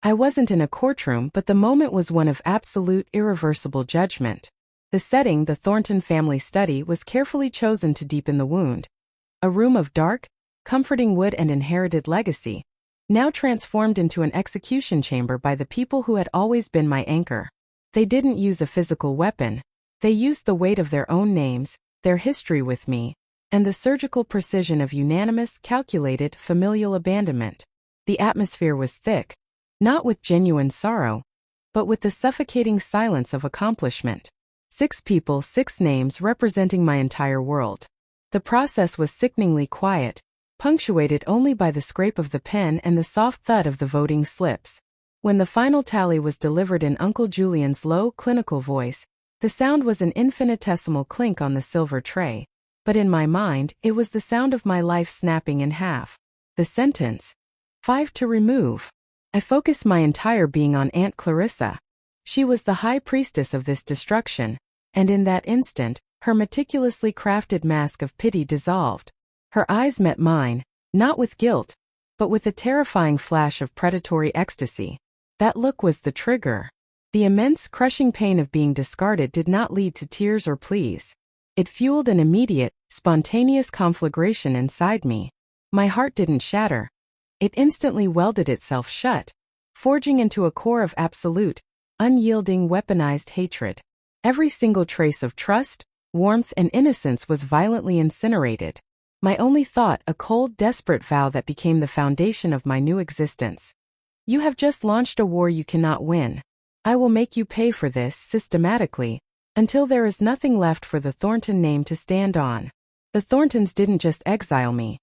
I wasn't in a courtroom, but the moment was one of absolute, irreversible judgment. The setting, the Thornton family study, was carefully chosen to deepen the wound. A room of dark, comforting wood and inherited legacy, now transformed into an execution chamber by the people who had always been my anchor. They didn't use a physical weapon. They used the weight of their own names, their history with me, and the surgical precision of unanimous, calculated, familial abandonment. The atmosphere was thick, not with genuine sorrow, but with the suffocating silence of accomplishment. 6 people, 6 names representing my entire world. The process was sickeningly quiet, punctuated only by the scrape of the pen and the soft thud of the voting slips. When the final tally was delivered in Uncle Julian's low, clinical voice, the sound was an infinitesimal clink on the silver tray. But in my mind, it was the sound of my life snapping in half. The sentence, 5 to remove. I focused my entire being on Aunt Clarissa. She was the high priestess of this destruction, and in that instant, her meticulously crafted mask of pity dissolved. Her eyes met mine, not with guilt, but with a terrifying flash of predatory ecstasy. That look was the trigger. The immense, crushing pain of being discarded did not lead to tears or pleas. It fueled an immediate, spontaneous conflagration inside me. My heart didn't shatter. It instantly welded itself shut, forging into a core of absolute, unyielding, weaponized hatred. Every single trace of trust, warmth, and innocence was violently incinerated. My only thought, a cold, desperate vow that became the foundation of my new existence. You have just launched a war you cannot win. I will make you pay for this systematically, until there is nothing left for the Thornton name to stand on. The Thorntons didn't just exile me.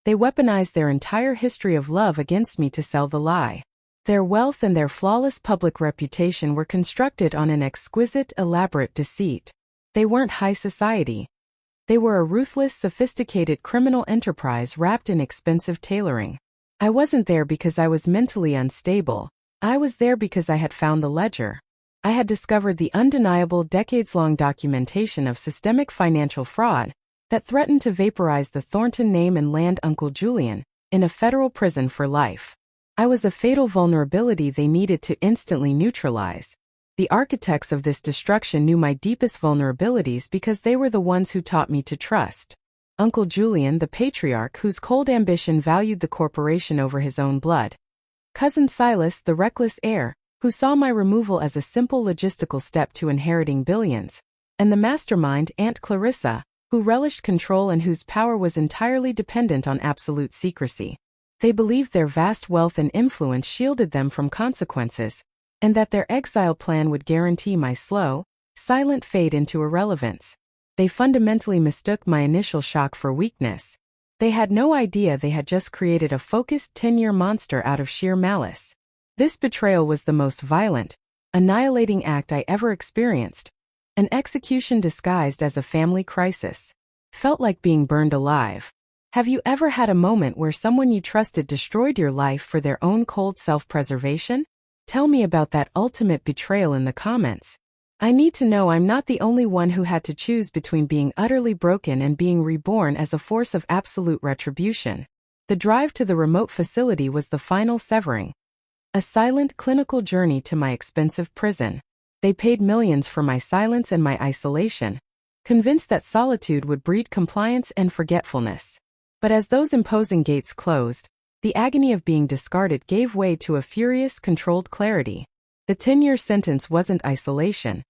They weaponized their entire history of love against me to sell the lie. Their wealth and their flawless public reputation were constructed on an exquisite, elaborate deceit. They weren't high society. They were a ruthless, sophisticated criminal enterprise wrapped in expensive tailoring. I wasn't there because I was mentally unstable. I was there because I had found the ledger. I had discovered the undeniable, decades-long documentation of systemic financial fraud that threatened to vaporize the Thornton name and land Uncle Julian in a federal prison for life. I was a fatal vulnerability they needed to instantly neutralize. The architects of this destruction knew my deepest vulnerabilities because they were the ones who taught me to trust. Uncle Julian, the patriarch whose cold ambition valued the corporation over his own blood. Cousin Silas, the reckless heir, who saw my removal as a simple logistical step to inheriting billions. And the mastermind, Aunt Clarissa, who relished control and whose power was entirely dependent on absolute secrecy. They believed their vast wealth and influence shielded them from consequences, and that their exile plan would guarantee my slow, silent fade into irrelevance. They fundamentally mistook my initial shock for weakness. They had no idea they had just created a focused 10-year monster out of sheer malice. This betrayal was the most violent, annihilating act I ever experienced. An execution disguised as a family crisis. Felt like being burned alive. Have you ever had a moment where someone you trusted destroyed your life for their own cold self-preservation? Tell me about that ultimate betrayal in the comments. I need to know I'm not the only one who had to choose between being utterly broken and being reborn as a force of absolute retribution. The drive to the remote facility was the final severing. A silent, clinical journey to my expensive prison. They paid millions for my silence and my isolation, convinced that solitude would breed compliance and forgetfulness. But as those imposing gates closed, the agony of being discarded gave way to a furious, controlled clarity. The 10-year sentence wasn't isolation.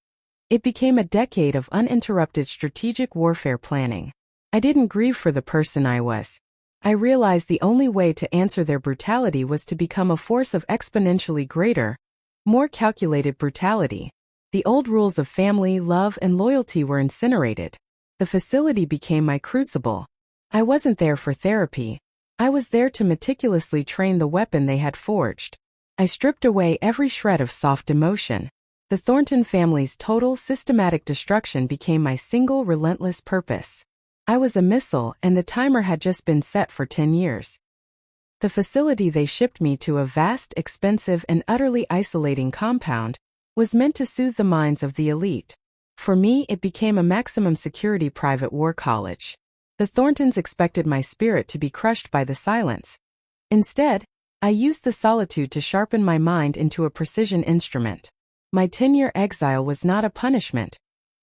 It became a decade of uninterrupted strategic warfare planning. I didn't grieve for the person I was. I realized the only way to answer their brutality was to become a force of exponentially greater, more calculated brutality. The old rules of family, love, and loyalty were incinerated. The facility became my crucible. I wasn't there for therapy. I was there to meticulously train the weapon they had forged. I stripped away every shred of soft emotion. The Thornton family's total, systematic destruction became my single, relentless purpose. I was a missile, and the timer had just been set for 10 years. The facility they shipped me to, a vast, expensive, and utterly isolating compound, was meant to soothe the minds of the elite. For me, it became a maximum security private war college. The Thorntons expected my spirit to be crushed by the silence. Instead, I used the solitude to sharpen my mind into a precision instrument. My 10-year exile was not a punishment.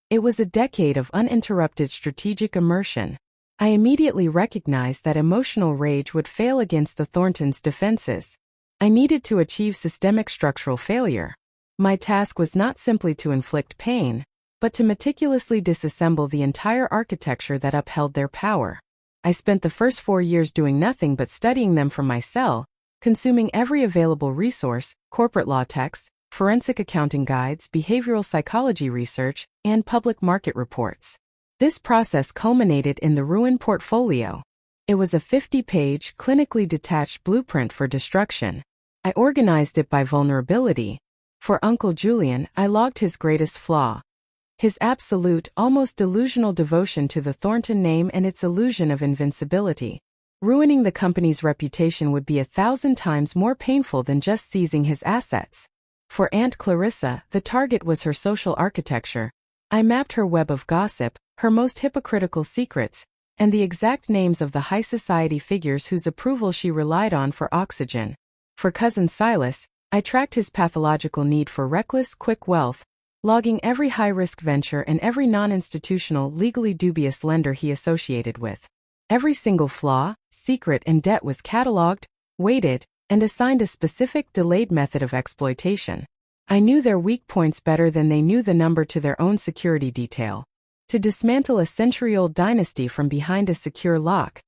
It was a decade of uninterrupted strategic immersion. I immediately recognized that emotional rage would fail against the Thorntons' defenses. I needed to achieve systemic structural failure. My task was not simply to inflict pain, but to meticulously disassemble the entire architecture that upheld their power. I spent the first 4 years doing nothing but studying them from my cell, consuming every available resource, corporate law texts, forensic accounting guides, behavioral psychology research, and public market reports. This process culminated in the Ruin portfolio. It was a 50-page, clinically detached blueprint for destruction. I organized it by vulnerability. For Uncle Julian, I logged his greatest flaw: his absolute, almost delusional devotion to the Thornton name and its illusion of invincibility. Ruining the company's reputation would be 1,000 times more painful than just seizing his assets. For Aunt Clarissa, the target was her social architecture. I mapped her web of gossip, her most hypocritical secrets, and the exact names of the high society figures whose approval she relied on for oxygen. For Cousin Silas, I tracked his pathological need for reckless, quick wealth, logging every high-risk venture and every non-institutional, legally dubious lender he associated with. Every single flaw, secret, and debt was cataloged, weighted, and assigned a specific, delayed method of exploitation. I knew their weak points better than they knew the number to their own security detail. To dismantle a century-old dynasty from behind a secure lock,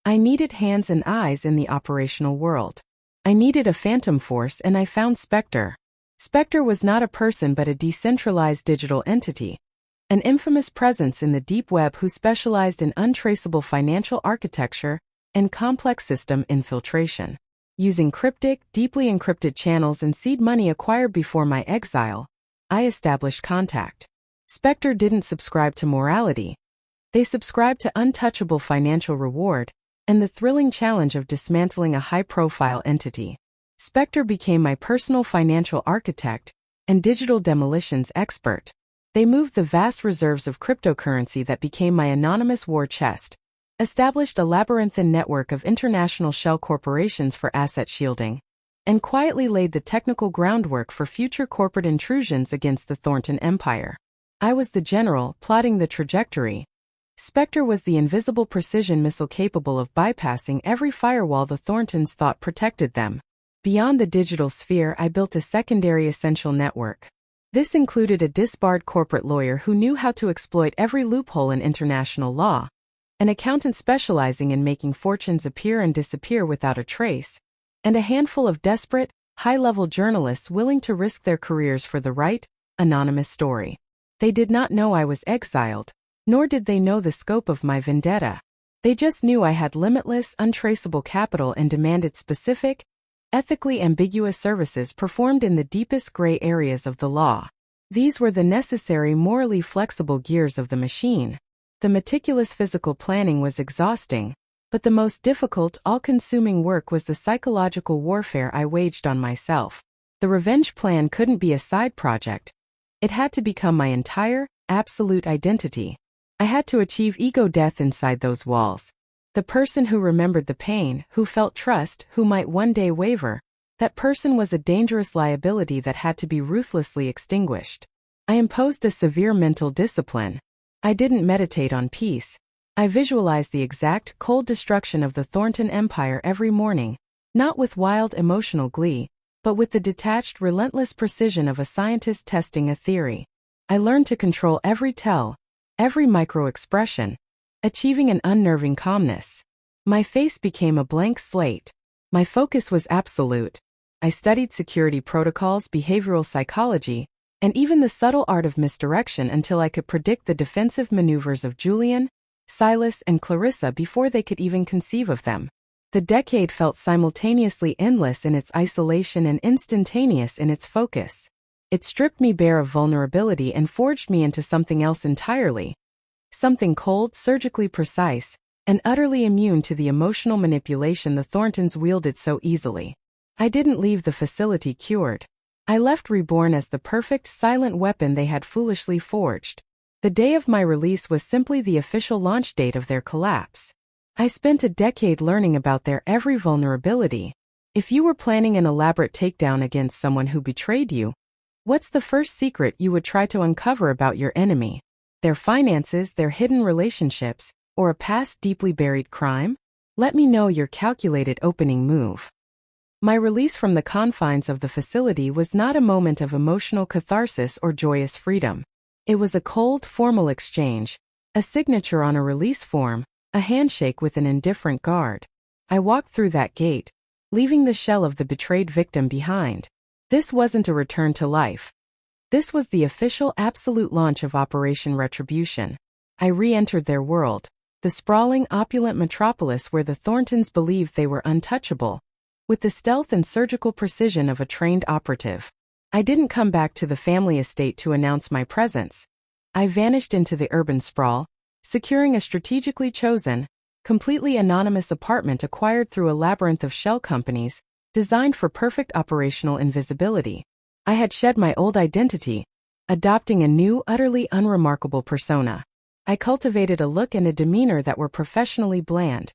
I needed hands and eyes in the operational world. I needed a phantom force, and I found Spectre. Spectre was not a person but a decentralized digital entity, an infamous presence in the deep web who specialized in untraceable financial architecture and complex system infiltration. Using cryptic, deeply encrypted channels and seed money acquired before my exile, I established contact. Spectre didn't subscribe to morality. They subscribed to untouchable financial reward and the thrilling challenge of dismantling a high-profile entity. Spectre became my personal financial architect and digital demolitions expert. They moved the vast reserves of cryptocurrency that became my anonymous war chest, established a labyrinthine network of international shell corporations for asset shielding, and quietly laid the technical groundwork for future corporate intrusions against the Thornton empire. I was the general, plotting the trajectory. Spectre was the invisible precision missile capable of bypassing every firewall the Thorntons thought protected them. Beyond the digital sphere, I built a secondary essential network. This included a disbarred corporate lawyer who knew how to exploit every loophole in international law, an accountant specializing in making fortunes appear and disappear without a trace, and a handful of desperate, high-level journalists willing to risk their careers for the right, anonymous story. They did not know I was exiled, nor did they know the scope of my vendetta. They just knew I had limitless, untraceable capital and demanded specific, ethically ambiguous services performed in the deepest gray areas of the law. These were the necessary, morally flexible gears of the machine. The meticulous physical planning was exhausting, but the most difficult, all-consuming work was the psychological warfare I waged on myself. The revenge plan couldn't be a side project. It had to become my entire, absolute identity. I had to achieve ego death inside those walls. The person who remembered the pain, who felt trust, who might one day waver, that person was a dangerous liability that had to be ruthlessly extinguished. I imposed a severe mental discipline. I didn't meditate on peace. I visualized the exact, cold destruction of the Thornton empire every morning, not with wild emotional glee, but with the detached, relentless precision of a scientist testing a theory. I learned to control every tell, every micro-expression, achieving an unnerving calmness. My face became a blank slate. My focus was absolute. I studied security protocols, behavioral psychology, and even the subtle art of misdirection until I could predict the defensive maneuvers of Julian, Silas, and Clarissa before they could even conceive of them. The decade felt simultaneously endless in its isolation and instantaneous in its focus. It stripped me bare of vulnerability and forged me into something else entirely. Something cold, surgically precise, and utterly immune to the emotional manipulation the Thorntons wielded so easily. I didn't leave the facility cured. I left reborn as the perfect, silent weapon they had foolishly forged. The day of my release was simply the official launch date of their collapse. I spent a decade learning about their every vulnerability, If you were planning an elaborate takedown against someone who betrayed you, what's the first secret you would try to uncover about your enemy? Their finances, their hidden relationships, or a past deeply buried crime? Let me know your calculated opening move. My release from the confines of the facility was not a moment of emotional catharsis or joyous freedom. It was a cold, formal exchange, a signature on a release form, a handshake with an indifferent guard. I walked through that gate, leaving the shell of the betrayed victim behind. This wasn't a return to life. This was the official absolute launch of Operation Retribution. I re-entered their world, the sprawling, opulent metropolis where the Thorntons believed they were untouchable, with the stealth and surgical precision of a trained operative. I didn't come back to the family estate to announce my presence. I vanished into the urban sprawl, securing a strategically chosen, completely anonymous apartment acquired through a labyrinth of shell companies, designed for perfect operational invisibility. I had shed my old identity, adopting a new, utterly unremarkable persona. I cultivated a look and a demeanor that were professionally bland.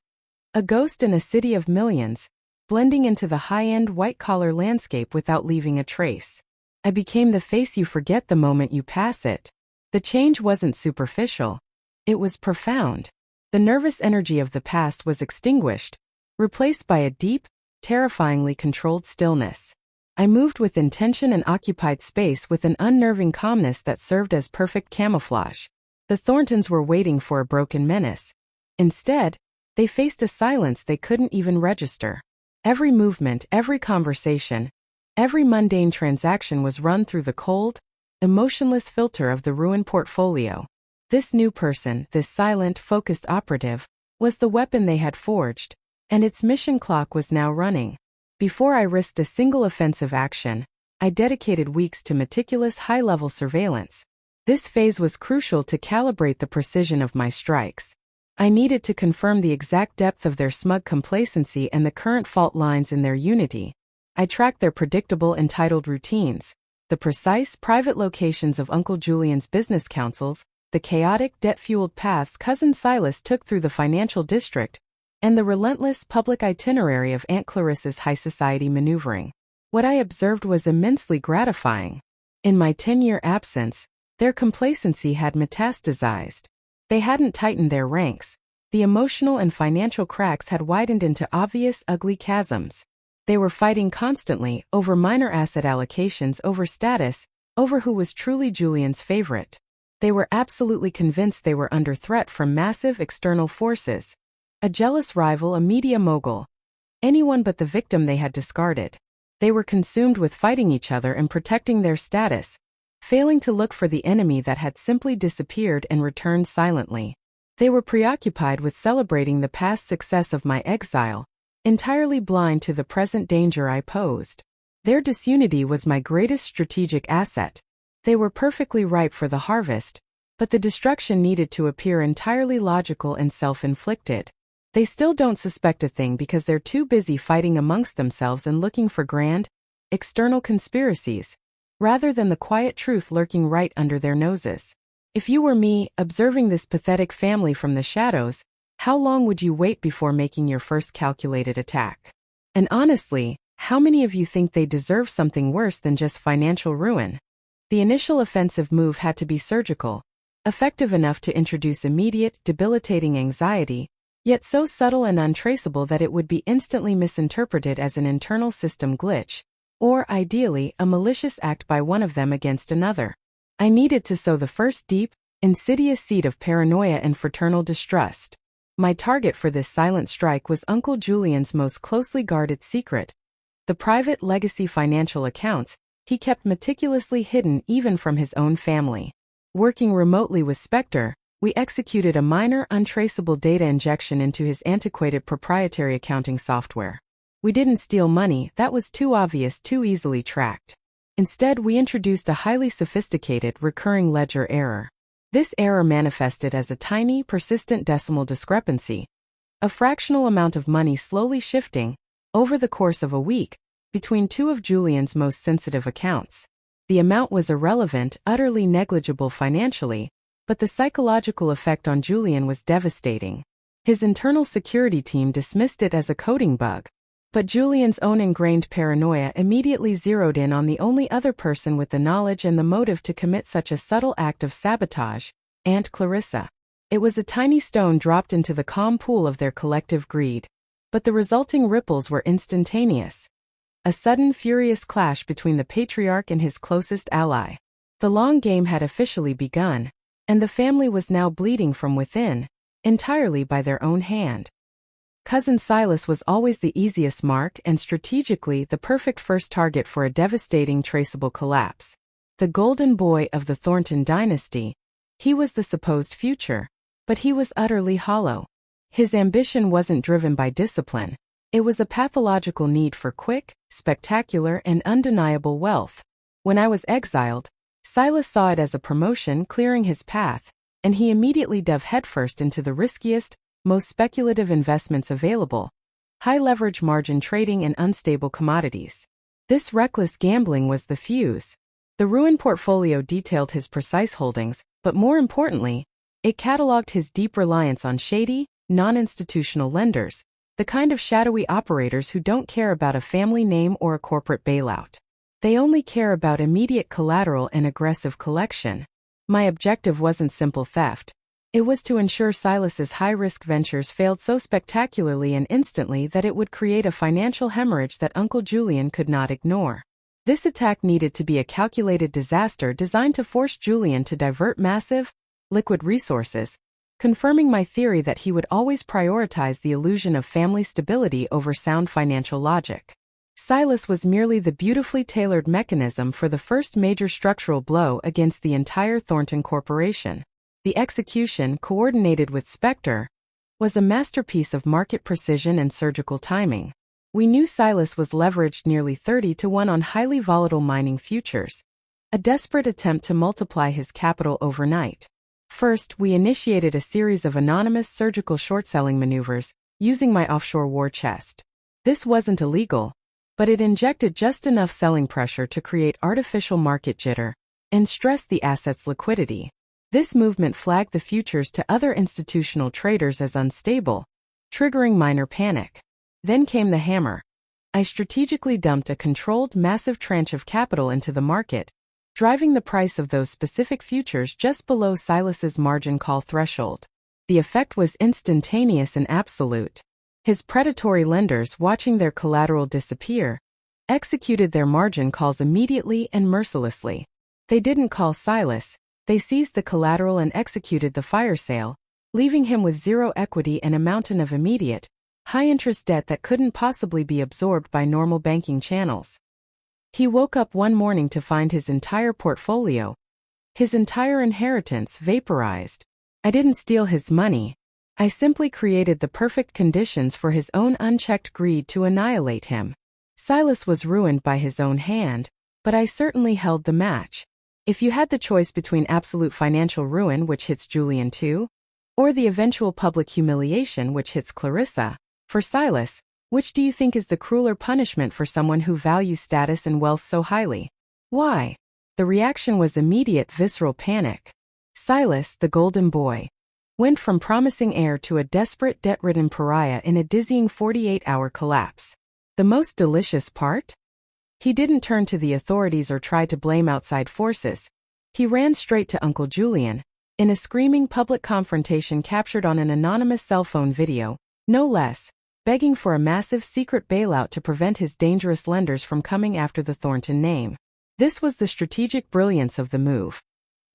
A ghost in a city of millions, blending into the high-end white-collar landscape without leaving a trace. I became the face you forget the moment you pass it. The change wasn't superficial. It was profound. The nervous energy of the past was extinguished, replaced by a deep, terrifyingly controlled stillness. I moved with intention and occupied space with an unnerving calmness that served as perfect camouflage. The Thorntons were waiting for a broken menace. Instead, they faced a silence they couldn't even register. Every movement, every conversation, every mundane transaction was run through the cold, emotionless filter of the ruined portfolio. This new person, this silent, focused operative, was the weapon they had forged, and its mission clock was now running. Before I risked a single offensive action, I dedicated weeks to meticulous high-level surveillance. This phase was crucial to calibrate the precision of my strikes. I needed to confirm the exact depth of their smug complacency and the current fault lines in their unity. I tracked their predictable, entitled routines, the precise, private locations of Uncle Julian's business councils, the chaotic, debt-fueled paths Cousin Silas took through the financial district, and the relentless public itinerary of Aunt Clarissa's high society maneuvering. What I observed was immensely gratifying. In my 10-year absence, their complacency had metastasized. They hadn't tightened their ranks. The emotional and financial cracks had widened into obvious, ugly chasms. They were fighting constantly, over minor asset allocations, over status, over who was truly Julian's favorite. They were absolutely convinced they were under threat from massive external forces. A jealous rival, a media mogul. Anyone but the victim they had discarded. They were consumed with fighting each other and protecting their status, failing to look for the enemy that had simply disappeared and returned silently. They were preoccupied with celebrating the past success of my exile, entirely blind to the present danger I posed. Their disunity was my greatest strategic asset. They were perfectly ripe for the harvest, but the destruction needed to appear entirely logical and self-inflicted. They still don't suspect a thing because they're too busy fighting amongst themselves and looking for grand, external conspiracies, rather than the quiet truth lurking right under their noses. If you were me, observing this pathetic family from the shadows, how long would you wait before making your first calculated attack? And honestly, how many of you think they deserve something worse than just financial ruin? The initial offensive move had to be surgical, effective enough to introduce immediate, debilitating anxiety, yet so subtle and untraceable that it would be instantly misinterpreted as an internal system glitch, or, ideally, a malicious act by one of them against another. I needed to sow the first deep, insidious seed of paranoia and fraternal distrust. My target for this silent strike was Uncle Julian's most closely guarded secret, the private legacy financial accounts he kept meticulously hidden even from his own family. Working remotely with Spectre, we executed a minor untraceable data injection into his antiquated proprietary accounting software. We didn't steal money, that was too obvious, too easily tracked. Instead, we introduced a highly sophisticated recurring ledger error. This error manifested as a tiny, persistent decimal discrepancy, a fractional amount of money slowly shifting, over the course of a week, between two of Julian's most sensitive accounts. The amount was irrelevant, utterly negligible financially, but the psychological effect on Julian was devastating. His internal security team dismissed it as a coding bug, But Julian's own ingrained paranoia immediately zeroed in on the only other person with the knowledge and the motive to commit such a subtle act of sabotage, Aunt Clarissa. It was a tiny stone dropped into the calm pool of their collective greed. But the resulting ripples were instantaneous. A sudden furious clash between the patriarch and his closest ally. The long game had officially begun, and the family was now bleeding from within, entirely by their own hand. Cousin Silas was always the easiest mark and strategically the perfect first target for a devastating traceable collapse. The golden boy of the Thornton dynasty, he was the supposed future, but he was utterly hollow. His ambition wasn't driven by discipline. It was a pathological need for quick, spectacular, and undeniable wealth. When I was exiled, Silas saw it as a promotion clearing his path, and he immediately dove headfirst into the riskiest, most speculative investments available: high-leverage margin trading and unstable commodities. This reckless gambling was the fuse. The ruined portfolio detailed his precise holdings, but more importantly, it cataloged his deep reliance on shady, non-institutional lenders, the kind of shadowy operators who don't care about a family name or a corporate bailout. They only care about immediate collateral and aggressive collection. My objective wasn't simple theft. It was to ensure Silas's high-risk ventures failed so spectacularly and instantly that it would create a financial hemorrhage that Uncle Julian could not ignore. This attack needed to be a calculated disaster designed to force Julian to divert massive, liquid resources, confirming my theory that he would always prioritize the illusion of family stability over sound financial logic. Silas was merely the beautifully tailored mechanism for the first major structural blow against the entire Thornton Corporation. The execution, coordinated with Spectre, was a masterpiece of market precision and surgical timing. We knew Silas was leveraged nearly 30 to 1 on highly volatile mining futures, a desperate attempt to multiply his capital overnight. First, we initiated a series of anonymous surgical short-selling maneuvers, using my offshore war chest. This wasn't illegal, but it injected just enough selling pressure to create artificial market jitter and stress the asset's liquidity. This movement flagged the futures to other institutional traders as unstable, triggering minor panic. Then came the hammer. I strategically dumped a controlled massive tranche of capital into the market, driving the price of those specific futures just below Silas's margin call threshold. The effect was instantaneous and absolute. His predatory lenders, watching their collateral disappear, executed their margin calls immediately and mercilessly. They didn't call Silas, they seized the collateral and executed the fire sale, leaving him with zero equity and a mountain of immediate, high-interest debt that couldn't possibly be absorbed by normal banking channels. He woke up one morning to find his entire portfolio, his entire inheritance, vaporized. I didn't steal his money. I simply created the perfect conditions for his own unchecked greed to annihilate him. Silas was ruined by his own hand, but I certainly held the match. If you had the choice between absolute financial ruin, which hits Julian too, or the eventual public humiliation which hits Clarissa, for Silas, which do you think is the crueler punishment for someone who values status and wealth so highly? Why? The reaction was immediate visceral panic. Silas, the golden boy, went from promising heir to a desperate debt-ridden pariah in a dizzying 48-hour collapse. The most delicious part? He didn't turn to the authorities or try to blame outside forces. He ran straight to Uncle Julian, in a screaming public confrontation captured on an anonymous cell phone video, no less, begging for a massive secret bailout to prevent his dangerous lenders from coming after the Thornton name. This was the strategic brilliance of the move.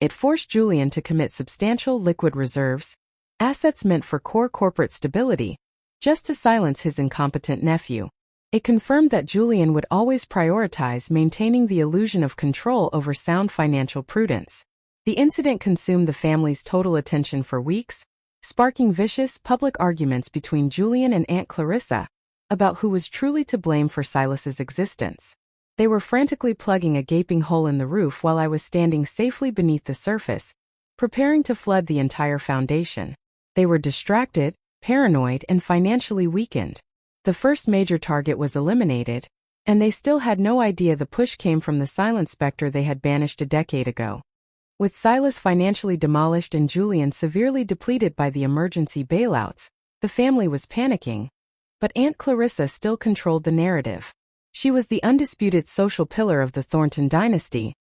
It forced Julian to commit substantial liquid reserves, assets meant for core corporate stability, just to silence his incompetent nephew. It confirmed that Julian would always prioritize maintaining the illusion of control over sound financial prudence. The incident consumed the family's total attention for weeks, sparking vicious public arguments between Julian and Aunt Clarissa about who was truly to blame for Silas's existence. They were frantically plugging a gaping hole in the roof while I was standing safely beneath the surface, preparing to flood the entire foundation. They were distracted, paranoid, and financially weakened. The first major target was eliminated, and they still had no idea the push came from the silent specter they had banished a decade ago. With Silas financially demolished and Julian severely depleted by the emergency bailouts, the family was panicking. but Aunt Clarissa still controlled the narrative. She was the undisputed social pillar of the Thornton dynasty,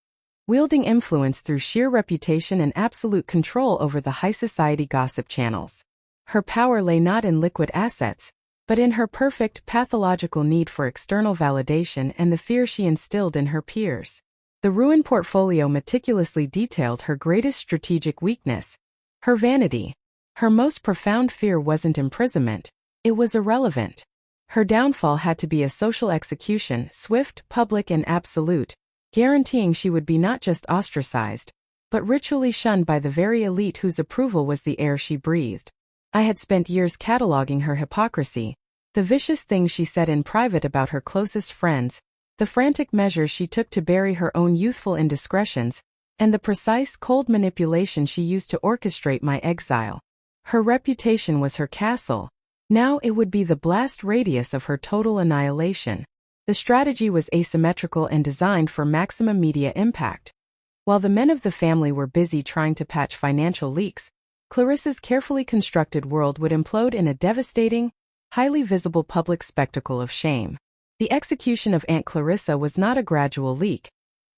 wielding influence through sheer reputation and absolute control over the high society gossip channels. Her power lay not in liquid assets, but in her perfect pathological need for external validation and the fear she instilled in her peers. The ruined portfolio meticulously detailed her greatest strategic weakness, her vanity. Her most profound fear wasn't imprisonment, it was irrelevant. Her downfall had to be a social execution, swift, public and absolute, guaranteeing she would be not just ostracized, but ritually shunned by the very elite whose approval was the air she breathed. I had spent years cataloging her hypocrisy, the vicious things she said in private about her closest friends, the frantic measures she took to bury her own youthful indiscretions, and the precise, cold manipulation she used to orchestrate my exile. Her reputation was her castle. Now it would be the blast radius of her total annihilation. The strategy was asymmetrical and designed for maximum media impact. While the men of the family were busy trying to patch financial leaks, Clarissa's carefully constructed world would implode in a devastating, highly visible public spectacle of shame. The execution of Aunt Clarissa was not a gradual leak.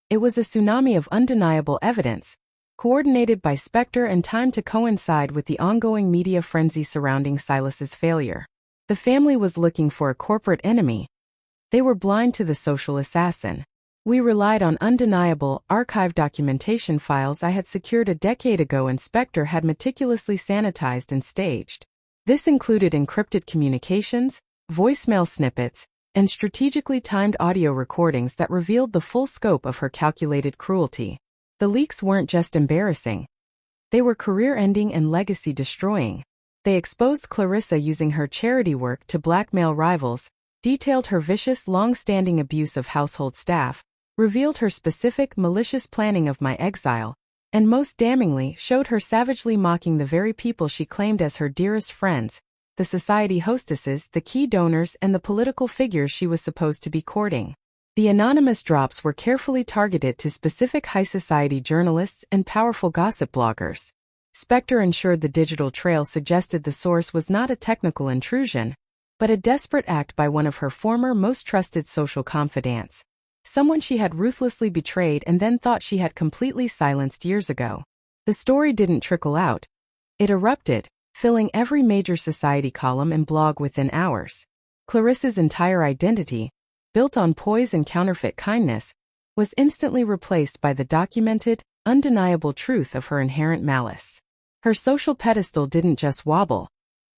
It was a tsunami of undeniable evidence, coordinated by Spectre and timed to coincide with the ongoing media frenzy surrounding Silas's failure. The family was looking for a corporate enemy. They were blind to the social assassin. We relied on undeniable, archived documentation files I had secured a decade ago and Spectre had meticulously sanitized and staged. This included encrypted communications, voicemail snippets, and strategically timed audio recordings that revealed the full scope of her calculated cruelty. The leaks weren't just embarrassing. They were career-ending and legacy-destroying. They exposed Clarissa using her charity work to blackmail rivals, detailed her vicious, long-standing abuse of household staff, revealed her specific, malicious planning of my exile, and most damningly showed her savagely mocking the very people she claimed as her dearest friends, the society hostesses, the key donors, and the political figures she was supposed to be courting. The anonymous drops were carefully targeted to specific high society journalists and powerful gossip bloggers. Spectre ensured the digital trail suggested the source was not a technical intrusion, but a desperate act by one of her former most trusted social confidants. Someone she had ruthlessly betrayed and then thought she had completely silenced years ago. The story didn't trickle out. It erupted, filling every major society column and blog within hours. Clarissa's entire identity, built on poise and counterfeit kindness, was instantly replaced by the documented, undeniable truth of her inherent malice. Her social pedestal didn't just wobble.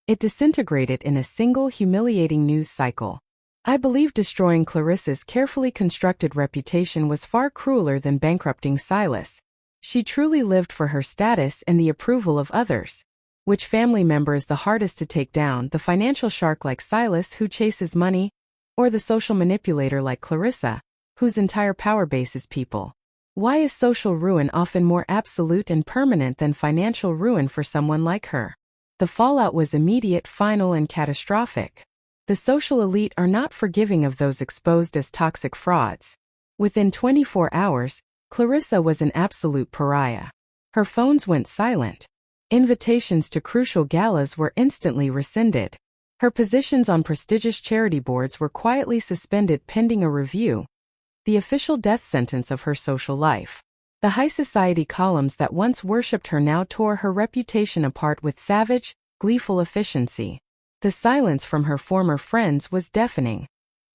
It disintegrated in a single humiliating news cycle. I believe destroying Clarissa's carefully constructed reputation was far crueler than bankrupting Silas. She truly lived for her status and the approval of others. Which family member is the hardest to take down, the financial shark like Silas who chases money, or the social manipulator like Clarissa, whose entire power base is people? Why is social ruin often more absolute and permanent than financial ruin for someone like her? The fallout was immediate, final, and catastrophic. The social elite are not forgiving of those exposed as toxic frauds. Within 24 hours, Clarissa was an absolute pariah. Her phones went silent. Invitations to crucial galas were instantly rescinded. Her positions on prestigious charity boards were quietly suspended pending a review, the official death sentence of her social life. The high society columns that once worshipped her now tore her reputation apart with savage, gleeful efficiency. The silence from her former friends was deafening.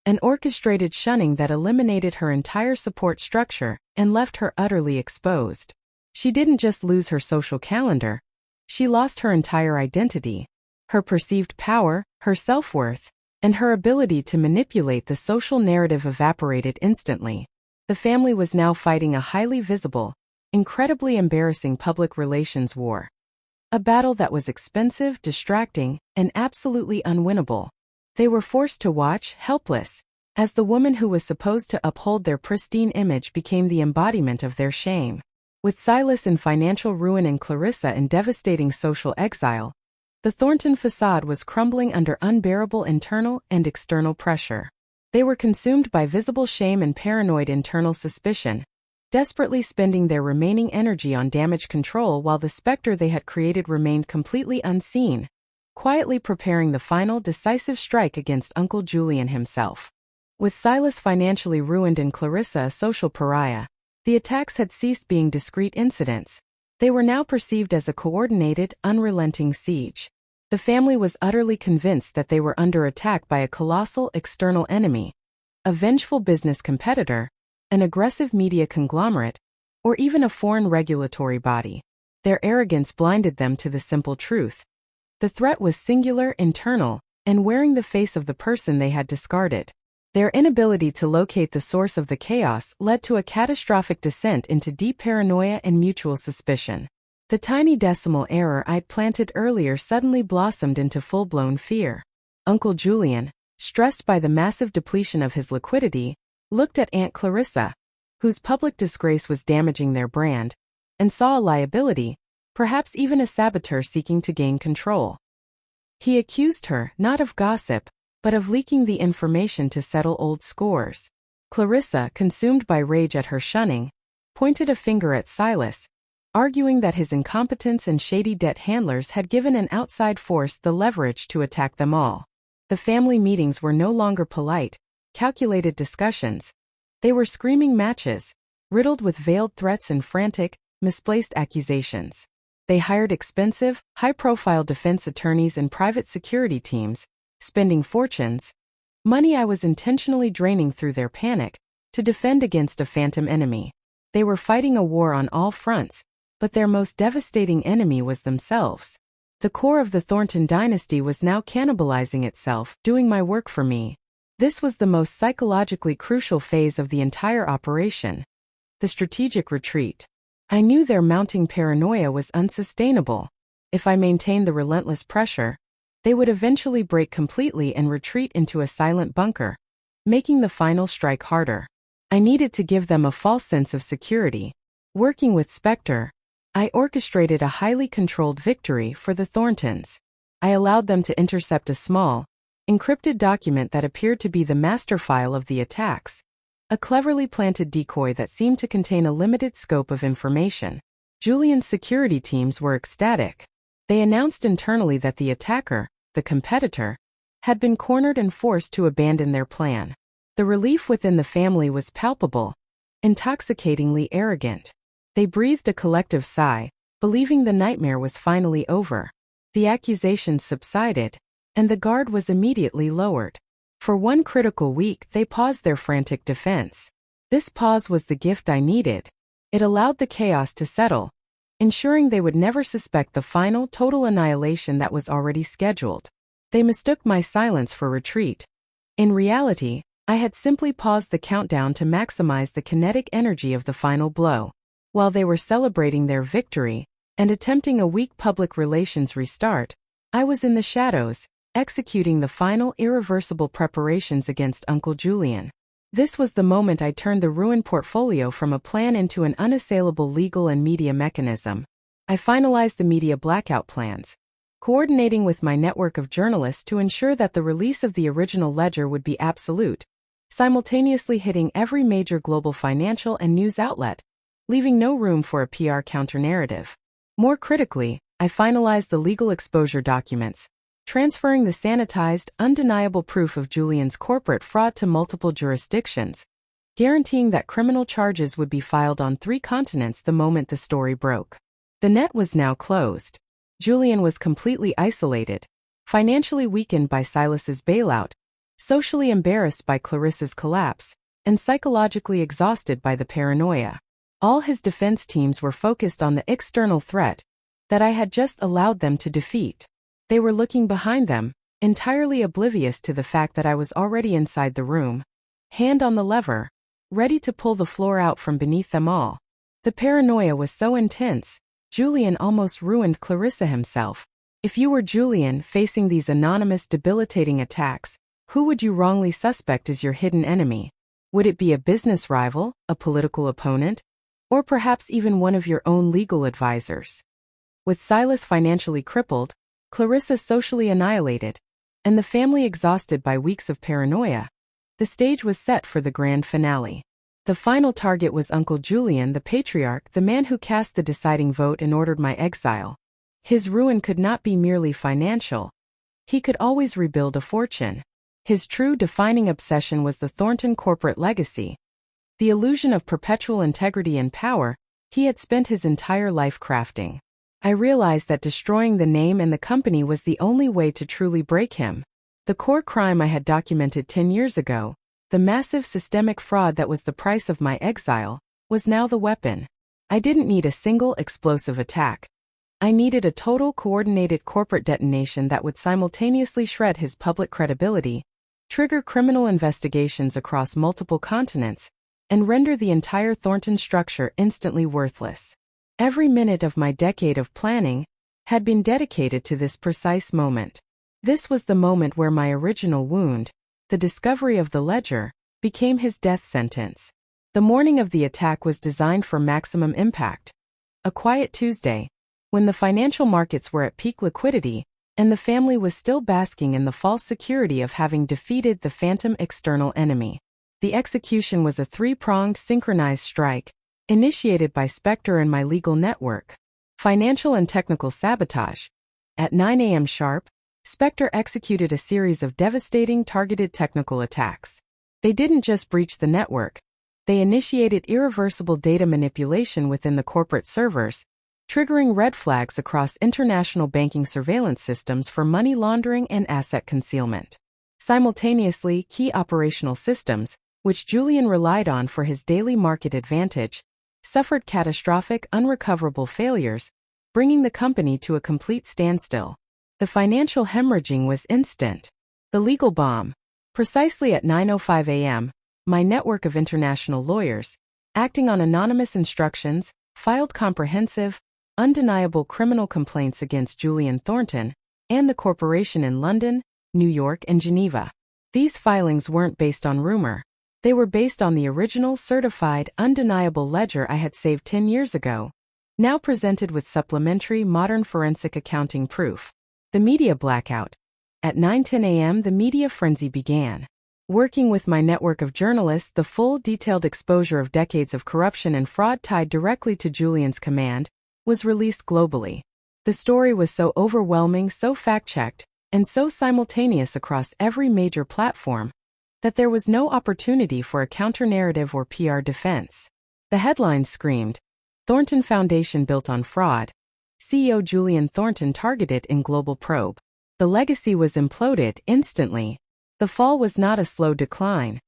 An orchestrated shunning that eliminated her entire support structure and left her utterly exposed. She didn't just lose her social calendar, she lost her entire identity, her perceived power, her self-worth, and her ability to manipulate the social narrative evaporated instantly. The family was now fighting a highly visible, incredibly embarrassing public relations war. A battle that was expensive, distracting, and absolutely unwinnable. They were forced to watch, helpless, as the woman who was supposed to uphold their pristine image became the embodiment of their shame. With Silas in financial ruin and Clarissa in devastating social exile, the Thornton facade was crumbling under unbearable internal and external pressure. They were consumed by visible shame and paranoid internal suspicion, desperately spending their remaining energy on damage control while the specter they had created remained completely unseen, quietly preparing the final decisive strike against Uncle Julian himself. With Silas financially ruined and Clarissa a social pariah, the attacks had ceased being discrete incidents. They were now perceived as a coordinated, unrelenting siege. The family was utterly convinced that they were under attack by a colossal external enemy, a vengeful business competitor, an aggressive media conglomerate, or even a foreign regulatory body. Their arrogance blinded them to the simple truth. The threat was singular, internal, and wearing the face of the person they had discarded. Their inability to locate the source of the chaos led to a catastrophic descent into deep paranoia and mutual suspicion. The tiny decimal error I'd planted earlier suddenly blossomed into full-blown fear. Uncle Julian, stressed by the massive depletion of his liquidity, looked at Aunt Clarissa, whose public disgrace was damaging their brand, and saw a liability, perhaps even a saboteur seeking to gain control. He accused her, not of gossip, but of leaking the information to settle old scores. Clarissa, consumed by rage at her shunning, pointed a finger at Silas, arguing that his incompetence and shady debt handlers had given an outside force the leverage to attack them all. The family meetings were no longer polite, calculated discussions. They were screaming matches, riddled with veiled threats and frantic, misplaced accusations. They hired expensive, high-profile defense attorneys and private security teams, spending fortunes, money I was intentionally draining through their panic, to defend against a phantom enemy. They were fighting a war on all fronts, but their most devastating enemy was themselves. The core of the Thornton dynasty was now cannibalizing itself, doing my work for me. This was the most psychologically crucial phase of the entire operation. The strategic retreat. I knew their mounting paranoia was unsustainable. If I maintained the relentless pressure, they would eventually break completely and retreat into a silent bunker, making the final strike harder. I needed to give them a false sense of security. Working with Spectre, I orchestrated a highly controlled victory for the Thorntons. I allowed them to intercept a small, encrypted document that appeared to be the master file of the attacks, a cleverly planted decoy that seemed to contain a limited scope of information. Julian's security teams were ecstatic. They announced internally that the attacker, the competitor, had been cornered and forced to abandon their plan. The relief within the family was palpable, intoxicatingly arrogant. They breathed a collective sigh, believing the nightmare was finally over. The accusations subsided, and the guard was immediately lowered. For one critical week, they paused their frantic defense. This pause was the gift I needed. It allowed the chaos to settle, ensuring they would never suspect the final, total annihilation that was already scheduled. They mistook my silence for retreat. In reality, I had simply paused the countdown to maximize the kinetic energy of the final blow. While they were celebrating their victory and attempting a weak public relations restart, I was in the shadows, executing the final irreversible preparations against Uncle Julian. This was the moment I turned the ruined portfolio from a plan into an unassailable legal and media mechanism. I finalized the media blackout plans, coordinating with my network of journalists to ensure that the release of the original ledger would be absolute, simultaneously hitting every major global financial and news outlet, leaving no room for a PR counter-narrative. More critically, I finalized the legal exposure documents, transferring the sanitized, undeniable proof of Julian's corporate fraud to multiple jurisdictions, guaranteeing that criminal charges would be filed on 3 continents the moment the story broke. The net was now closed. Julian was completely isolated, financially weakened by Silas's bailout, socially embarrassed by Clarissa's collapse, and psychologically exhausted by the paranoia. All his defense teams were focused on the external threat that I had just allowed them to defeat. They were looking behind them, entirely oblivious to the fact that I was already inside the room, hand on the lever, ready to pull the floor out from beneath them all. The paranoia was so intense, Julian almost ruined Clarissa himself. If you were Julian facing these anonymous debilitating attacks, who would you wrongly suspect as your hidden enemy? Would it be a business rival, a political opponent, or perhaps even one of your own legal advisors? With Silas financially crippled, Clarissa socially annihilated, and the family exhausted by weeks of paranoia, the stage was set for the grand finale. The final target was Uncle Julian, the patriarch, the man who cast the deciding vote and ordered my exile. His ruin could not be merely financial, He could always rebuild a fortune. His true defining obsession was the Thornton corporate legacy, the illusion of perpetual integrity and power he had spent his entire life crafting. I realized that destroying the name and the company was the only way to truly break him. The core crime I had documented 10 years ago, the massive systemic fraud that was the price of my exile, was now the weapon. I didn't need a single explosive attack. I needed a total coordinated corporate detonation that would simultaneously shred his public credibility, trigger criminal investigations across multiple continents, and render the entire Thornton structure instantly worthless. Every minute of my decade of planning had been dedicated to this precise moment. This was the moment where my original wound, the discovery of the ledger, became his death sentence. The morning of the attack was designed for maximum impact. A quiet Tuesday, when the financial markets were at peak liquidity, and the family was still basking in the false security of having defeated the phantom external enemy. The execution was a three-pronged synchronized strike, initiated by Spectre and my legal network. Financial and technical sabotage. At 9 a.m. sharp, Spectre executed a series of devastating targeted technical attacks. They didn't just breach the network, they initiated irreversible data manipulation within the corporate servers, triggering red flags across international banking surveillance systems for money laundering and asset concealment. Simultaneously, key operational systems, which Julian relied on for his daily market advantage, suffered catastrophic, unrecoverable failures, bringing the company to a complete standstill. The financial hemorrhaging was instant. The legal bomb. Precisely at 9:05 a.m., my network of international lawyers, acting on anonymous instructions, filed comprehensive, undeniable criminal complaints against Julian Thornton and the corporation in London, New York, and Geneva. These filings weren't based on rumor. They were based on the original certified, undeniable ledger I had saved 10 years ago, now presented with supplementary modern forensic accounting proof. The media blackout. At 9:10 a.m. the media frenzy began. Working with my network of journalists, the full detailed exposure of decades of corruption and fraud tied directly to Julian's command was released globally. The story was so overwhelming, so fact-checked, and so simultaneous across every major platform that there was no opportunity for a counter-narrative or PR defense. The headlines screamed, "Thornton Foundation built on fraud. CEO Julian Thornton targeted in global probe." The legacy was imploded instantly. The fall was not a slow decline.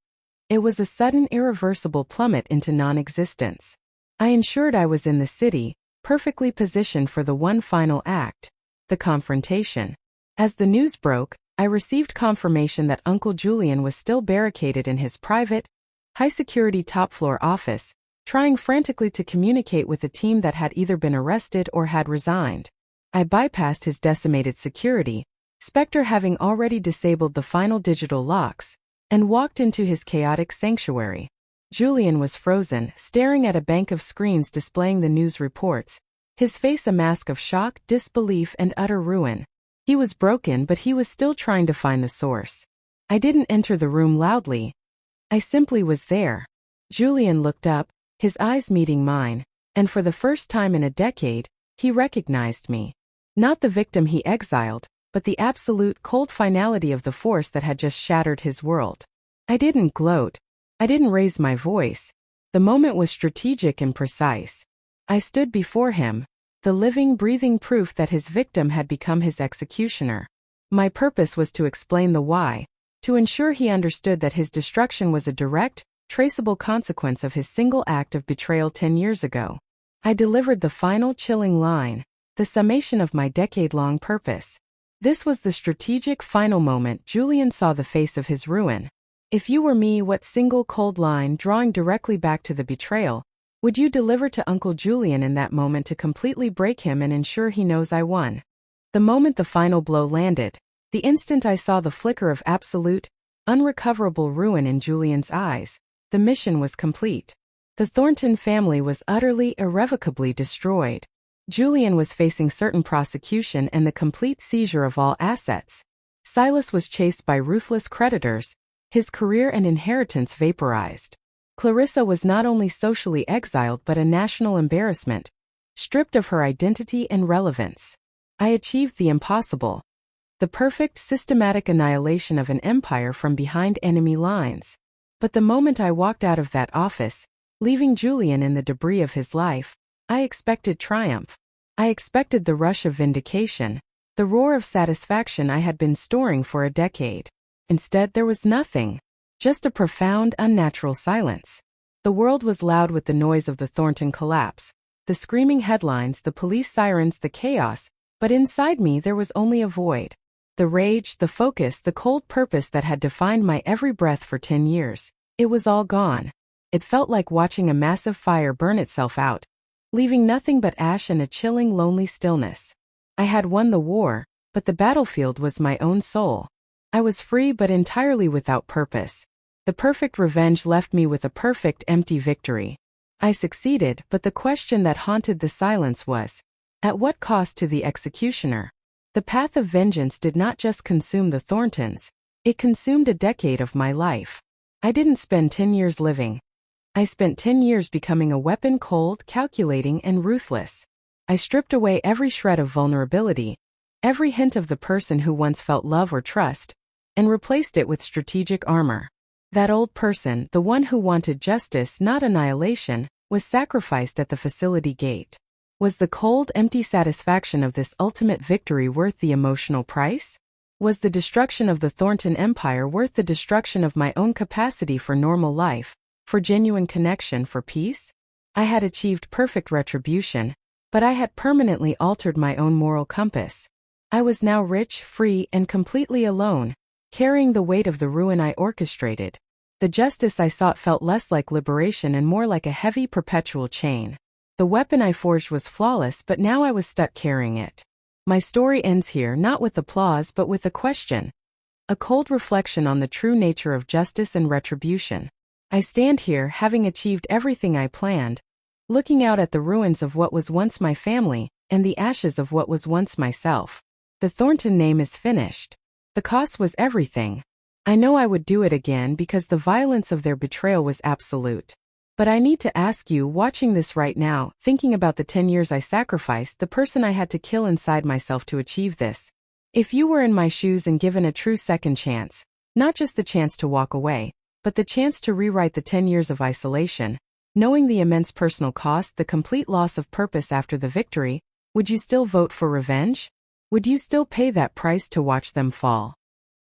It was a sudden, irreversible plummet into non-existence. I ensured I was in the city, perfectly positioned for the one final act, the confrontation. As the news broke, I received confirmation that Uncle Julian was still barricaded in his private, high-security top-floor office, trying frantically to communicate with a team that had either been arrested or had resigned. I bypassed his decimated security, Spectre having already disabled the final digital locks, and walked into his chaotic sanctuary. Julian was frozen, staring at a bank of screens displaying the news reports, his face a mask of shock, disbelief, and utter ruin. He was broken, but he was still trying to find the source. I didn't enter the room loudly. I simply was there. Julian looked up, his eyes meeting mine, and for the first time in a decade, he recognized me. Not the victim he exiled, but the absolute cold finality of the force that had just shattered his world. I didn't gloat. I didn't raise my voice. The moment was strategic and precise. I stood before him, the living, breathing proof that his victim had become his executioner. My purpose was to explain the why, to ensure he understood that his destruction was a direct, traceable consequence of his single act of betrayal 10 years ago. I delivered the final chilling line, the summation of my decade-long purpose. This was the strategic final moment Julian saw the face of his ruin. If you were me, what single cold line, drawing directly back to the betrayal, would you deliver to Uncle Julian in that moment to completely break him and ensure he knows I won? The moment the final blow landed, the instant I saw the flicker of absolute, unrecoverable ruin in Julian's eyes, the mission was complete. The Thornton family was utterly, irrevocably destroyed. Julian was facing certain prosecution and the complete seizure of all assets. Silas was chased by ruthless creditors, his career and inheritance vaporized. Clarissa was not only socially exiled but a national embarrassment, stripped of her identity and relevance. I achieved the impossible. the perfect, systematic annihilation of an empire from behind enemy lines. But the moment I walked out of that office, leaving Julian in the debris of his life, I expected triumph. I expected the rush of vindication, the roar of satisfaction I had been storing for a decade. Instead, there was nothing. Just a profound, unnatural silence. The world was loud with the noise of the Thornton collapse, the screaming headlines, the police sirens, the chaos, but inside me there was only a void. The rage, the focus, the cold purpose that had defined my every breath for 10 years. It was all gone. It felt like watching a massive fire burn itself out, leaving nothing but ash and a chilling, lonely stillness. I had won the war, but the battlefield was my own soul. I was free but entirely without purpose. The perfect revenge left me with a perfect, empty victory. I succeeded, but the question that haunted the silence was, at what cost to the executioner? The path of vengeance did not just consume the Thorntons, it consumed a decade of my life. I didn't spend 10 years living. I spent 10 years becoming a weapon, cold, calculating, and ruthless. I stripped away every shred of vulnerability, every hint of the person who once felt love or trust, and replaced it with strategic armor. That old person, the one who wanted justice, not annihilation, was sacrificed at the facility gate. Was the cold, empty satisfaction of this ultimate victory worth the emotional price? Was the destruction of the Thornton Empire worth the destruction of my own capacity for normal life, for genuine connection, for peace? I had achieved perfect retribution, but I had permanently altered my own moral compass. I was now rich, free, and completely alone, carrying the weight of the ruin I orchestrated. The justice I sought felt less like liberation and more like a heavy, perpetual chain. The weapon I forged was flawless, but now I was stuck carrying it. My story ends here, not with applause but with a question. A cold reflection on the true nature of justice and retribution. I stand here, having achieved everything I planned, looking out at the ruins of what was once my family, and the ashes of what was once myself. The Thornton name is finished. The cost was everything. I know I would do it again because the violence of their betrayal was absolute. But I need to ask you, watching this right now, thinking about the 10 years I sacrificed, the person I had to kill inside myself to achieve this. If you were in my shoes and given a true second chance, not just the chance to walk away, but the chance to rewrite the 10 years of isolation, knowing the immense personal cost, the complete loss of purpose after the victory, would you still vote for revenge? Would you still pay that price to watch them fall?